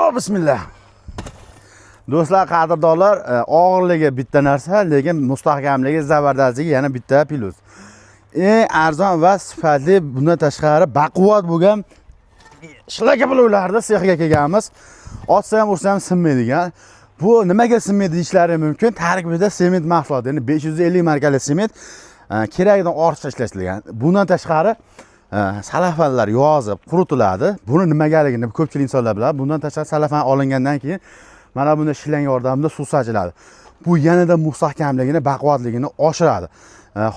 Ho, bismillah. Do'stlar, qadrdonlar, og'irligi bitta narsa, lekin mustahkamligi, zabardastligi yana bitta plus. Eng arzon va sifatli, bundan tashqari baquvvat bo'lgan shlaka bloklarda sexga kelganmiz. Otsa ham ursa ham sinmaydigan. Bu nimaga sinmaydi deyishlari mumkin. Tarkibida sement mahsuloti, ya'ni 550 markali sement keragidan ortiqcha ishlatilgan. Bundan tashqari salafanlar yozib quritiladi. Buni nimagaligini ko'pchilik insonlar biladi. Bundan tashqari salafan olingandan keyin mana bunday shillang yordamida suv sachiladi. Bu yanada mustahkamligini, baquvvatligini oshiradi.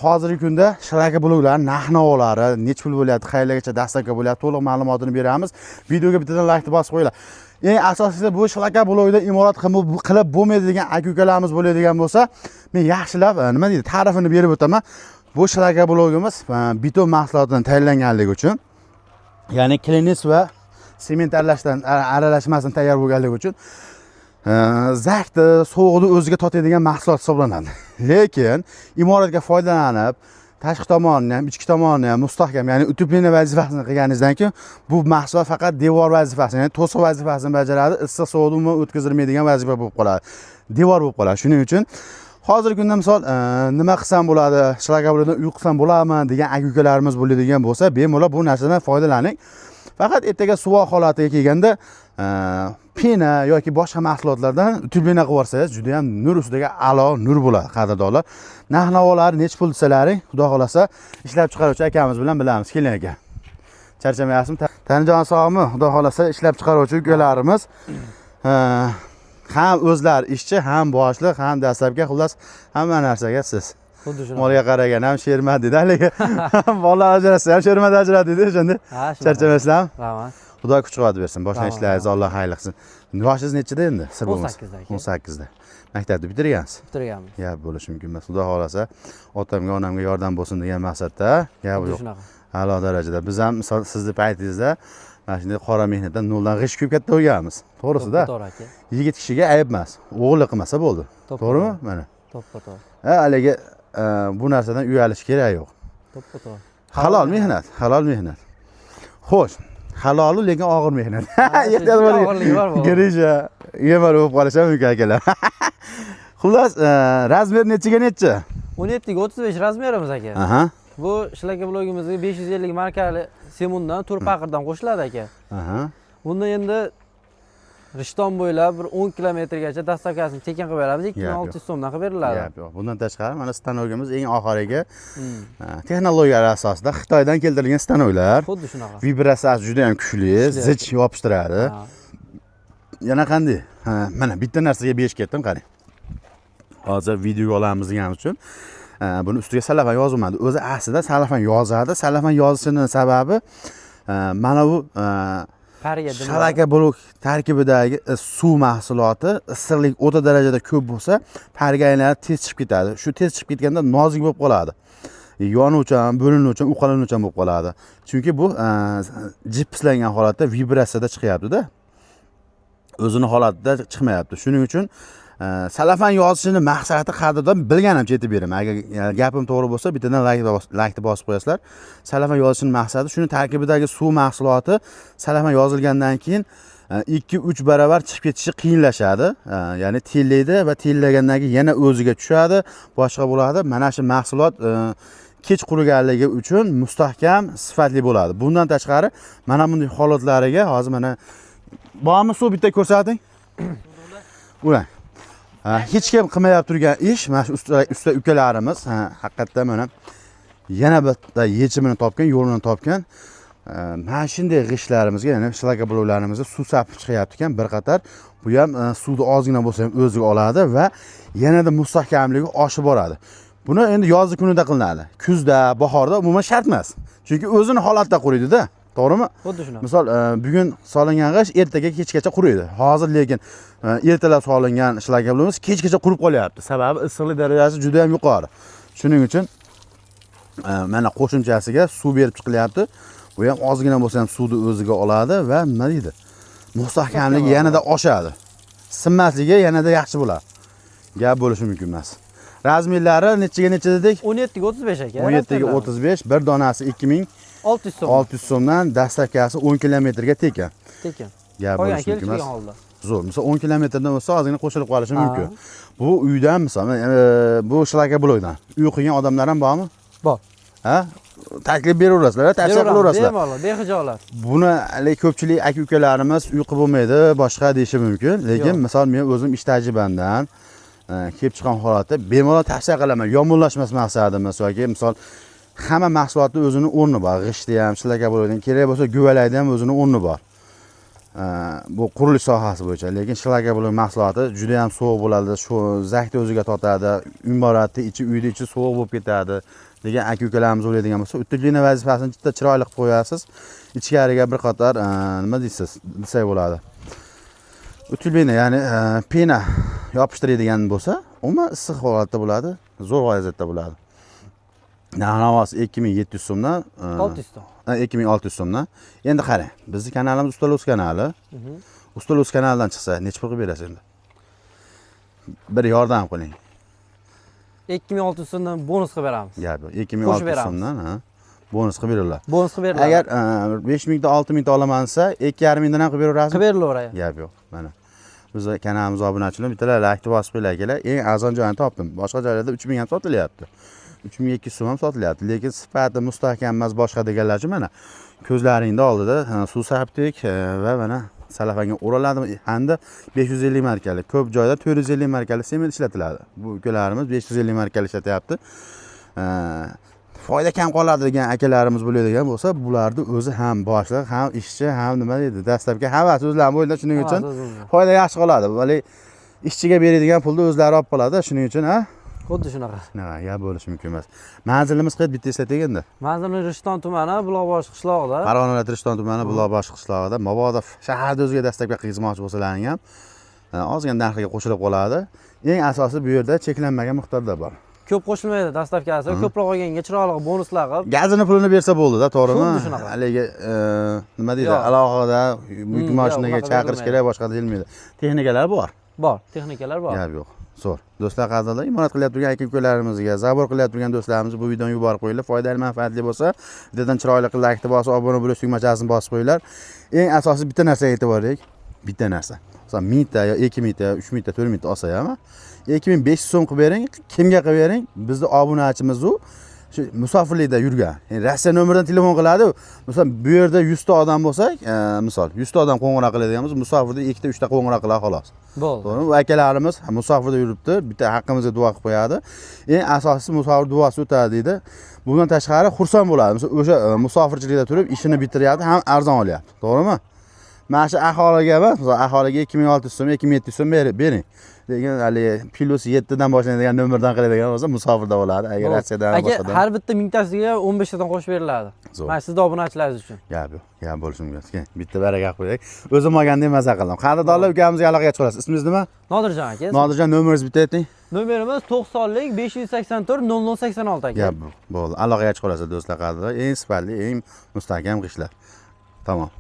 Hozirgi kunda shlaka bloklarning narx-navolari, necha pul bo'lyapti, qayerlargacha dastavka bo'lyapti, to'liq ma'lumotini beramiz. Videoga bittadan like bosib qo'yinglar. Eng asosiysi bu shlaka blokida imorat qilib bo'lmaydi degan aka-ukalarimiz bo'ladigan bo'lsa, men yaxshilab nima deydi, ta'rifini berib o'taman. Bu shlaka blogimiz beton mahsulotidan tayyorlanganligi uchun, ya'ni klinis va sement aralashmasidan tayyor bo'lganligi uchun zakni, sovuqni o'ziga tortadigan mahsulot hisoblanadi. Lekin imoratga foydalanib, tashqi tomonini ham, ichki tomonini ham mustahkam, ya'ni utupleniya vazifasini qilganingizdan keyin bu mahsulot faqat devor vazifasini, ya'ni to'siq vazifasini bajaradi, issiq sovuqni umuman o'tkazilmaydigan vazifa bo'lib qoladi. Devor bo'lib qoladi. Shuning uchun hozirgi kunda misol nima qilsam bo'ladi, shlaka blokdan uy qilsam bo'ladimi degan aka-ukalarimiz bo'ladigan bo'lsa, bemalol bu narsadan foydalaning. Faqat ertaga suvoq holatiga kelganda pena yoki boshqa mahsulotlardan utupleniya qilib olsangiz, juda ham nur ustiga a'lo nur bo'ladi, qadrdonlar. Narx-navolari necha pul desalaring, xudo xolasa ishlab chiqaruvchi akamiz bilan bilamiz. Keling aka. Charchamayapsizmi? Tanijon sog'mi? Xudo xolasa ishlab chiqaruvchi ukalarimiz ham o'zlari ishchi, ham boshliq, ham dastlabki, xullas hamma narsaga siz. Xuddi shunday. Molga qaragan ham shermat dedi, lekin bolalar ajratsa ham shermat ajrat dedi, o'shanda. Charchamaysizlarmi? Rahmat. Xudo kuch-quvvat bersin. Boshqa ishlaringiz Alloh xayr qilsin. Yoshingiz nechida endi? Sir bo'lmasa. 18da. Maktabni bitirgansiz? Bitirganmiz. Gap bo'lishi mumkin emas. Xudo xolasa otamga, onamga yordam bo'lsin degan maqsadda gap yo'q. A'lo darajada. Biz ham misol sizni paytingizda mana shunday qora mehnatdan noldan g'ish ko'p katta bo'lganmiz. To'g'risi-da? To'g'ri aka. Yigit kishiga ayb emas. O'g'li qilmasa bo'ldi. To'g'rimi? Mana. To'g'ri. Haligi bu narsadan uyalish kerak yo'q. To'g'ri. Halol mehnat, halol mehnat. Xo'sh, haloli lekin og'ir mehnat. Ehtiyot bo'ling. Girija, yemar bo'lib qolishi mumkin akalar. Xullas, razmer nechiga necha? 17 ga 35 razmerimiz aka. Aha. Bu shlaka blogimizga 550 markali semundan turpaqirdan qo'shiladi aka. Aha. Bunda endi Rishton bo'ylab bir 10 kilometrgacha dastavkasini tekin qilib beramiz. 2600 so'mdan qilib beriladi. Yo'q. Bundan tashqari mana stanogimiz eng oxirgi texnologiyalar asosida Xitoydan keltirilgan stanoklar. Xuddi shunaqa. Vibratsiyasi juda ham kuchli, zich yopishtiradi. Yana qanday? Mana bitta narsaga besh ketdim, qarang. Hozir video olamiz degan uchun buni ustiga salafan yozilmadi. O'zi aslida salafan yozadi. Salafan yozishining sababi mana bu shlaka blok tarkibidagi suv mahsuloti issiqlik o'ta darajada ko'p bo'lsa, parga aylanib tez chiqib ketadi. Shu tez chiqib ketganda nozik bo'lib qoladi. Yonuvchan, bo'linuvchan, uqalanuvchan bo'lib qoladi. Chunki bu jipslangan holatda vibratsiyada chiqyapti-da. O'zini holatida chiqmayapti. Shuning uchun salafan yozishini maqsadi qadrdon bilganimcha aytib beraman. Agar gapim to'g'ri bo'lsa, bittadan like bosib qo'yasizlar. Salafan yozishning maqsadi shuni tarkibidagi suv mahsuloti salafan yozilgandan keyin 2-3 barobar chiqib ketishi qiyinlashadi. Ya'ni tellaydi va tellagandan keyin yana o'ziga tushadi, boshqa bo'ladi. Mana shu mahsulot kech quriganligi uchun mustahkam, sifatli bo'ladi. Bundan tashqari mana bunday holatlariga hozir mana bormi suv bitta ko'rsating. Ular hech kim qilmayap turgan ish, mana shu usta ukalarimiz haqiqatdan mana yana bitta yechimini topgan, yo'lini topgan. Mana shunday g'ishlarimizga, ya'ni shlaka bloklarimizga suv sapib chiqyapti ekan bir qator. Bu ham suvni ozgina bo'lsa ham o'ziga oladi va yanada mustahkamligi oshib boradi. Buni endi yozgi kunida qilinadi. Kuzda, bahorda umuman shart emas. Chunki o'zini holatda quriydi-da. To'g'rimi? Xuddi shunaqa. Misol, bugun solingan g'ish ertaga kechgacha quriydi. Hozir lekin ertalab solingan shlaka blokimiz kechgacha qurib qolyapti. Sababi issiqlik darajasi juda ham yuqori. Shuning uchun mana qo'shimchasiga suv berib chiqilyapti. Bu ham ozgina bo'lsa ham suvni o'ziga oladi va nima deydi? Mustahkamligi yanada oshadi. Sinmasligi yanada yaxshi bo'ladi. Gap bo'lishi mumkin emas. Razmerlari nechaga necha dedik? 17 ga 35 aka. 17 ga 35, bir donasi 2600 so'm. 600 so'mdan dastavkasi 10 kilometrga tekin. Tekin. Gap Qolgan bo'lishi mumkin kelishgan emas. holda. Zo'r. Misol 10 kilometrdan bo'lsa ozgina qo'shilib qolishi Ha. mumkin. Bu uydan misol bu shlaka blokdan uy qilgan odamlar ham bormi? Bor. Ha? Taklif beraverasizlar, tavsiya qilaverasizlar. Bemalol, behijolat. Buni ko'pchilik aka-ukalarimiz uy qilib bo'lmaydi, boshqa deyishi mumkin. Lekin Yo'q. misol men o'zim ish tajribamdan kelib chiqqan holatda bemalol tavsiya qilaman. Yomonlashmas maqsadimiz yoki misol hamma mahsulotni o'zini o'rni bor. G'ishtda ham, shlaka bo'ladigan, kerak bo'lsa guvalayda ham o'zini o'rni bor. Bu qurilish sohasi bo'yicha, lekin shlaka bo'lgan mahsuloti juda ham sovuq bo'ladi, shu zakni o'ziga tortadi, imoratni uyda ichi sovuq bo'lib ketadi degan aka-ukalarimiz o'ylaydigan bo'lsa, utuklina vazifasini juda chiroyli qilib qo'yasiz. Ichkariga bir qator nima deysiz, desak bo'ladi. Utuklina, ya'ni pena yopishtiradigan bo'lsa, umuman issiq holatda bo'ladi, zo'r vaziyatda bo'ladi. Narxi 2700 so'mdan 600 so'm. 2600 so'mdan. Endi qarang, bizning kanalimiz Ustalos kanali. Ustalos kanalidan chiqsa, necha pul qilib berasiz endi? Bir yordam qiling. 2600 so'mdan bonus qilib beramiz. Gap yo'q. 2600 so'mdan, bonus qilib beriladi. Bonus qilib beriladi. Agar 5000 ta 6000 ta olaman desa, 2500 dan ham qilib beraverasiz. Qilib berilaveradi. Gap yo'q. Mana. Bizning kanalimiz obunachilar bittalar like bosib qo'yinglar. Eng arzon joyini topdim. Boshqa joylarda 3000 ham sotilyapti. 3200 so'm ham sotilyapti. Lekin sifati mustahkam emas boshqa deganlarchi mana ko'zlaringda oldida suv saptik va mana salafanga o'raladi. Hamda 550 markali, ko'p joyda 450 markali sement ishlatiladi. Bu ukalarimiz 550 markali ishlatyapti. Foyda kam qoladi degan akalarimiz bo'ladigan bo'lsa, bularni o'zi ham boshliq, ham ishchi, ham nima deydi, dastlabki havas o'zlari bo'yida, shuning uchun foyda yaxshi qoladi. Vali ishchiga beradigan pulni o'zlari olib qoladi, shuning uchun Xuddi shunaqa. Nima, gap bo'lishi mumkin emas. Manzilimiz qayerda bitta eslating endi. Manzilni Rishton tumani, Buloqboshi qishlog'ida. Farg'ona viloyati Rishton tumani Buloqboshi qishlog'ida. Mabodo shaharda o'ziga dastlabki qilmoqchi bo'lsalaring ham ozgina narxiga qo'shilib qoladi. Eng asosiy bu yerda cheklanmagan miqdorda bor. Ko'p qo'shilmaydi dastlabkasi, ko'proq olganga chiroyli bonuslar qilib. Gazini pulini bersa bo'ldi-da, to'g'rimi? Xuddi shunaqa. Haligi nima deydi, alohida yuk mashinaga chaqirish kerak, boshqa deyilmaydi. Texnikalar bor. Bor, texnikalar bor. Gap yo'q. Zo'r. Do'stlar, qadrli imorat qilyapti turgan aka-ukalarimizga, zabor qilyapti turgan do'stlarimiz bu videoni yuborib qo'yinglar. Foydali, manfaatli bo'lsa, videodan chiroyli qilib like bosib, obuna bo'lish tugmachasini bosib qo'yinglar. Eng asosiy bitta narsaga e'tibor bering. Bitta narsa. Masalan, 1000 ta yo 2000 ta, 3000 ta, 4000 ta olsa ham 2500 so'm qilib bering. Kimga qilib bering? Bizning obunachimiz u shu musofirlikda yurgan. Rossiya nomeridan telefon qiladi. Masalan, bu yerda 100 ta odam bo'lsak, misol 100 ta odam qo'ng'iroq qiladigan bo'lsa, musofirda 2 ta 3 ta qo'ng'iroq qiladi xolos. Bo'ldi. To'g'rimi? Bu akalarimiz musofirda yuribdi, bitta haqqimizga duo qilib qo'yadi. Eng asosiysi musofir duosi o'tadi deydi. Bundan tashqari xursand bo'ladi. Masalan, o'sha musofirchilikda turib ishini bitiryapti, ham arzon olyapti. To'g'rimi? Mana shu aholiga emas, masalan, aholiga 2600 so'm, 2700 so'm bering. Lekin hali plus 7 dan boshlanadigan nomerdan qiladigan bo'lsa, musofirda bo'ladi. Agar Rossiyadan boshqadan. Har bitta mingtasiga 15 tadan qo'shib beriladi. Mana sizning obunachilaringiz uchun. Gap yo'q. Gap bo'lishi mumkin. Bitta baraka qo'ydik. O'zim olganda maza qildim. Qadrdonlar ukamizga aloqaga chiqasiz. Ismingiz nima? Nodirjon aka. Nodirjon, nomeringizni bitta ayting. Nomerimiz 90lik 584 0086 aka. Gap bo'ldi. Aloqaga chiqasiz do'stlar, qadrli. Eng sifatli, eng mustahkam qishlar. Tamom.